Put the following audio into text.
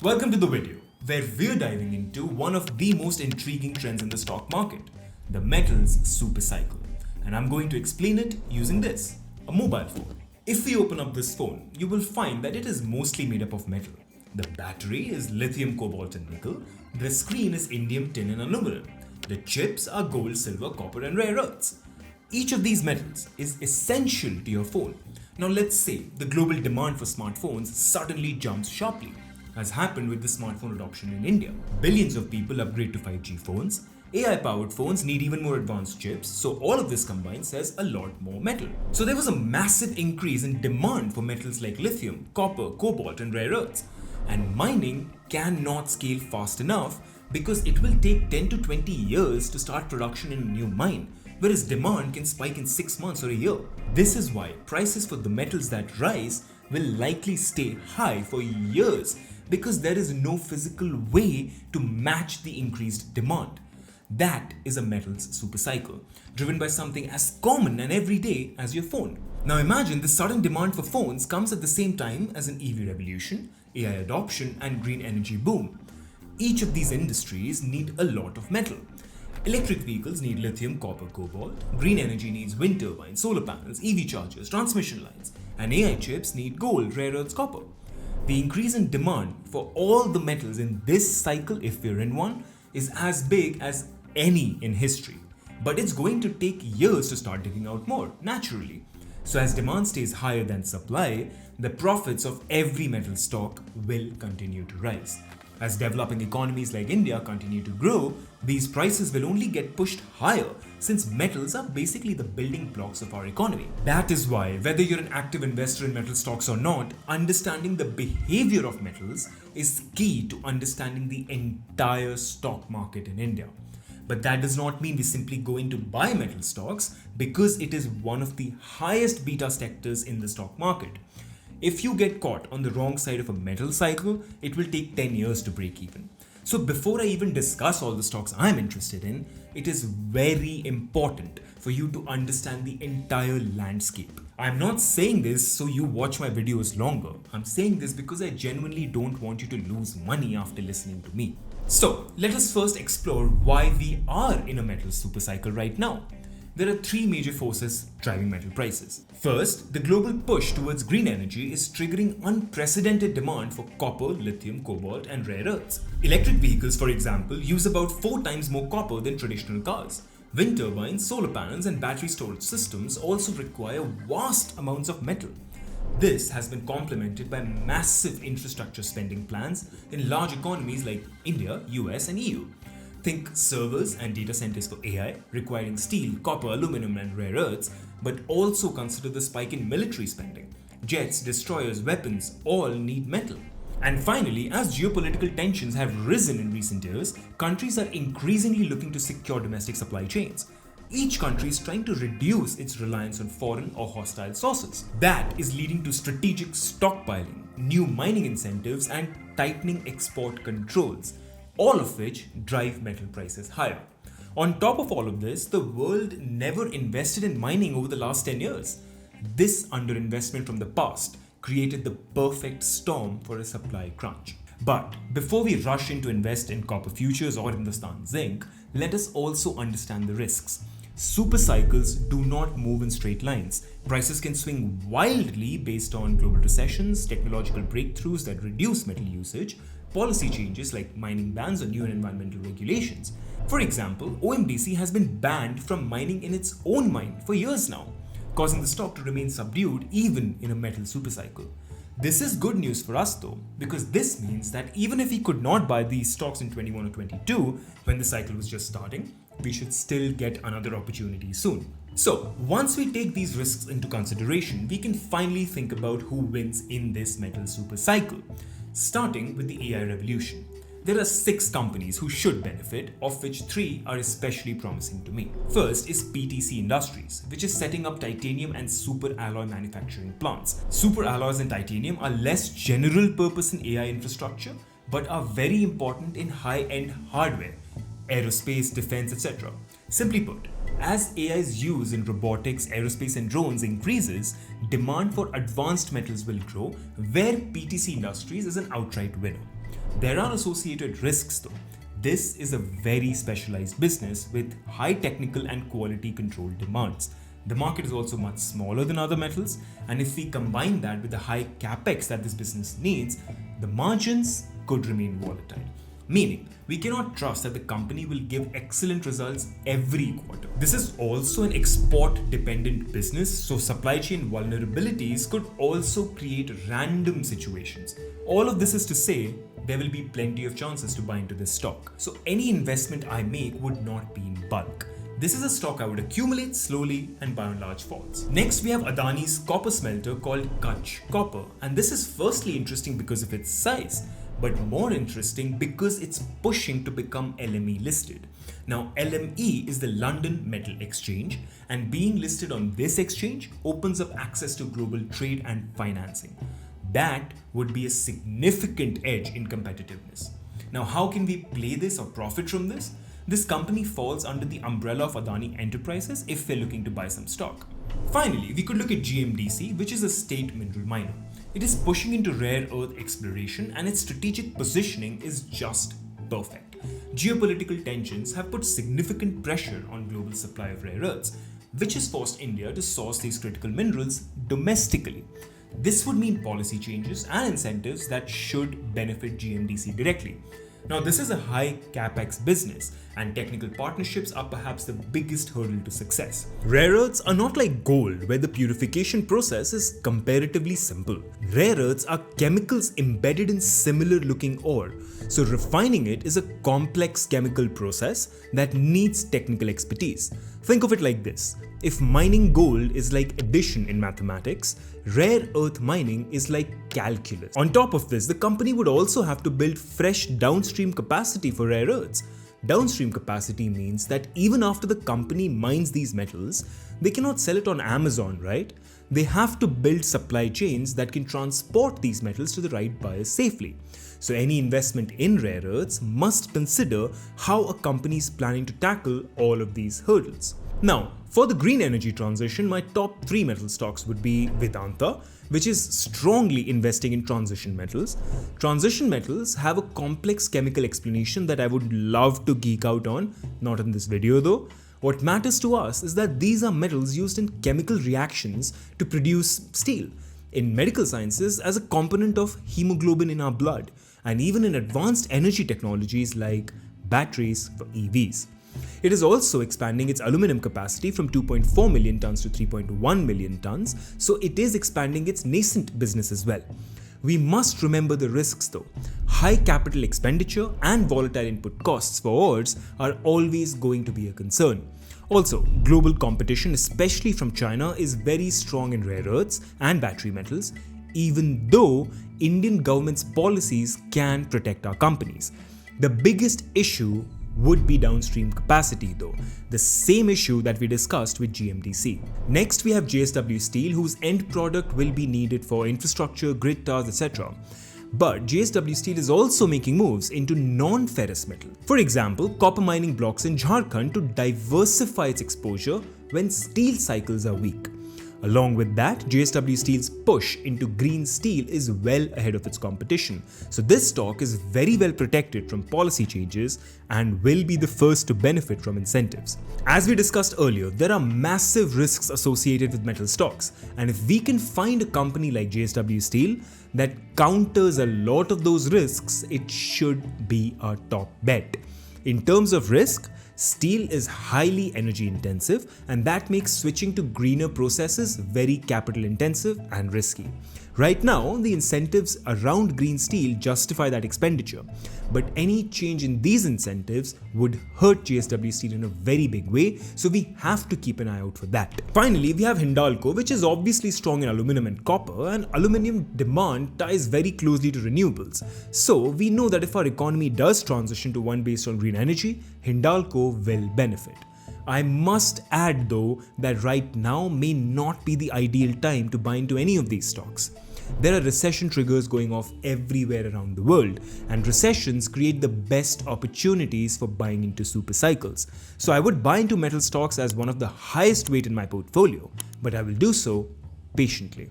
Welcome to the video, where we're diving into one of the most intriguing trends in the stock market, the metals supercycle. And I'm going to explain it using this, a mobile phone. If we open up this phone, you will find that it is mostly made up of metal. The battery is lithium, cobalt and nickel. The screen is indium, tin and aluminum. The chips are gold, silver, copper and rare earths. Each of these metals is essential to your phone. Now let's say the global demand for smartphones suddenly jumps sharply, as happened with the smartphone adoption in India. Billions of people upgrade to 5G phones. AI-powered phones need even more advanced chips, so all of this combined says a lot more metal. So there was a massive increase in demand for metals like lithium, copper, cobalt and rare earths. And mining cannot scale fast enough because it will take 10 to 20 years to start production in a new mine, whereas demand can spike in 6 months or a year. This is why prices for the metals that rise will likely stay high for years, because there is no physical way to match the increased demand. That is a metals supercycle, driven by something as common and everyday as your phone. Now imagine the sudden demand for phones comes at the same time as an EV revolution, AI adoption and green energy boom. Each of these industries need a lot of metal. Electric vehicles need lithium, copper, cobalt. Green energy needs wind turbines, solar panels, EV chargers, transmission lines. And AI chips need gold, rare earths, copper. The increase in demand for all the metals in this cycle, if we're in one, is as big as any in history. But it's going to take years to start digging out more, naturally. So as demand stays higher than supply, the profits of every metal stock will continue to rise. As developing economies like India continue to grow, these prices will only get pushed higher, since metals are basically the building blocks of our economy. That is why, whether you're an active investor in metal stocks or not, understanding the behavior of metals is key to understanding the entire stock market in India. But that does not mean we simply go in to buy metal stocks, because it is one of the highest beta sectors in the stock market. If you get caught on the wrong side of a metal cycle, it will take 10 years to break even. So before I even discuss all the stocks I'm interested in, it is very important for you to understand the entire landscape. I'm not saying this so you watch my videos longer. I'm saying this because I genuinely don't want you to lose money after listening to me. So let us first explore why we are in a metal supercycle right now. There are three major forces driving metal prices. First, the global push towards green energy is triggering unprecedented demand for copper, lithium, cobalt, and rare earths. Electric vehicles, for example, use about 4 times more copper than traditional cars. Wind turbines, solar panels, and battery storage systems also require vast amounts of metal. This has been complemented by massive infrastructure spending plans in large economies like India, US, and EU. Think servers and data centers for AI, requiring steel, copper, aluminum, and rare earths, but also consider the spike in military spending. Jets, destroyers, weapons all need metal. And finally, as geopolitical tensions have risen in recent years, countries are increasingly looking to secure domestic supply chains. Each country is trying to reduce its reliance on foreign or hostile sources. That is leading to strategic stockpiling, new mining incentives, and tightening export controls, all of which drive metal prices higher. On top of all of this, the world never invested in mining over the last 10 years. This underinvestment from the past created the perfect storm for a supply crunch. But before we rush in to invest in copper futures or Hindustan zinc, let us also understand the risks. Supercycles do not move in straight lines. Prices can swing wildly based on global recessions, technological breakthroughs that reduce metal usage, policy changes like mining bans or new environmental regulations. For example, OMDC has been banned from mining in its own mine for years now, causing the stock to remain subdued even in a metal supercycle. This is good news for us though, because this means that even if we could not buy these stocks in 21 or 22 when the cycle was just starting, we should still get another opportunity soon. So, once we take these risks into consideration, we can finally think about who wins in this metal supercycle. Starting with the AI revolution. There are 6 companies who should benefit, of which 3 are especially promising to me. First is PTC Industries, which is setting up titanium and super alloy manufacturing plants. Super alloys and titanium are less general purpose in AI infrastructure, but are very important in high-end hardware, aerospace, defense, etc. Simply put, as AI's use in robotics, aerospace and drones increases, demand for advanced metals will grow, where PTC Industries is an outright winner. There are associated risks though. This is a very specialized business with high technical and quality control demands. The market is also much smaller than other metals, and if we combine that with the high capex that this business needs, the margins could remain volatile. Meaning, we cannot trust that the company will give excellent results every quarter. This is also an export-dependent business, so supply chain vulnerabilities could also create random situations. All of this is to say, there will be plenty of chances to buy into this stock. So any investment I make would not be in bulk. This is a stock I would accumulate slowly and buy on large falls. Next, we have Adani's copper smelter called Kutch Copper, and this is firstly interesting because of its size, but more interesting because it's pushing to become LME listed. Now, LME is the London Metal Exchange, and being listed on this exchange opens up access to global trade and financing. That would be a significant edge in competitiveness. Now, how can we play this or profit from this? This company falls under the umbrella of Adani Enterprises if we're looking to buy some stock. Finally, we could look at GMDC, which is a state mineral miner. It is pushing into rare earth exploration, and its strategic positioning is just perfect. Geopolitical tensions have put significant pressure on global supply of rare earths, which has forced India to source these critical minerals domestically. This would mean policy changes and incentives that should benefit GMDC directly. Now, this is a high capex business, and technical partnerships are perhaps the biggest hurdle to success. Rare earths are not like gold, where the purification process is comparatively simple. Rare earths are chemicals embedded in similar looking ore, so refining it is a complex chemical process that needs technical expertise. Think of it like this. If mining gold is like addition in mathematics, rare earth mining is like calculus. On top of this, the company would also have to build fresh downstream capacity for rare earths. Downstream capacity means that even after the company mines these metals, they cannot sell it on Amazon, right? They have to build supply chains that can transport these metals to the right buyers safely. So any investment in rare earths must consider how a company is planning to tackle all of these hurdles. Now, for the green energy transition, my top 3 metal stocks would be Vedanta, which is strongly investing in transition metals. Transition metals have a complex chemical explanation that I would love to geek out on, not in this video though. What matters to us is that these are metals used in chemical reactions to produce steel, in medical sciences as a component of hemoglobin in our blood, and even in advanced energy technologies like batteries for EVs. It is also expanding its aluminum capacity from 2.4 million tons to 3.1 million tons, so it is expanding its nascent business as well. We must remember the risks though. High capital expenditure and volatile input costs for ores are always going to be a concern. Also, global competition, especially from China, is very strong in rare earths and battery metals, even though Indian government's policies can protect our companies. The biggest issue would be downstream capacity though, the same issue that we discussed with GMDC. Next, we have JSW Steel, whose end product will be needed for infrastructure, grid towers, etc. But JSW Steel is also making moves into non-ferrous metal. For example, copper mining blocks in Jharkhand to diversify its exposure when steel cycles are weak. Along with that, JSW Steel's push into green steel is well ahead of its competition. So this stock is very well protected from policy changes and will be the first to benefit from incentives. As we discussed earlier, there are massive risks associated with metal stocks, and if we can find a company like JSW Steel that counters a lot of those risks, it should be our top bet. In terms of risk, steel is highly energy intensive, and that makes switching to greener processes very capital intensive and risky. Right now, the incentives around green steel justify that expenditure, but any change in these incentives would hurt JSW Steel in a very big way, so we have to keep an eye out for that. Finally, we have Hindalco, which is obviously strong in aluminum and copper, and aluminum demand ties very closely to renewables. So we know that if our economy does transition to one based on green energy, Hindalco will benefit. I must add though that right now may not be the ideal time to buy into any of these stocks. There are recession triggers going off everywhere around the world, and recessions create the best opportunities for buying into supercycles. So I would buy into metal stocks as one of the highest weight in my portfolio, but I will do so patiently.